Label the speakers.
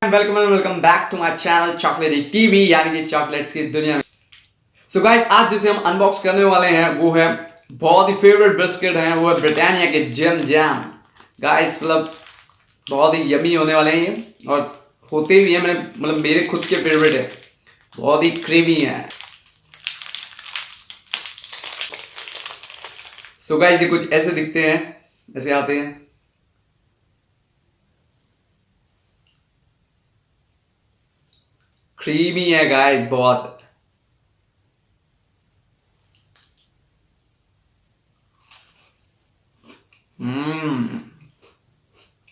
Speaker 1: Welcome back to my channel chocolatey TV यानी कि chocolates की दुनिया में। सो गाइस, आज जिसे हम अनबॉक्स करने वाले हैं वो है बहुत ही फेवरेट बिस्किट हैं, वो है ब्रिटानिया के जिम जैम। गाइस मतलब बहुत ही यमी होने वाले हैं ये, और होते भी हैं मेरे खुद के फेवरेट है, बहुत ही क्रीमी है। सो गाइस, ये कुछ ऐसे दिखते हैं, ऐसे आते हैं। क्रीमी है गाइस बहुत।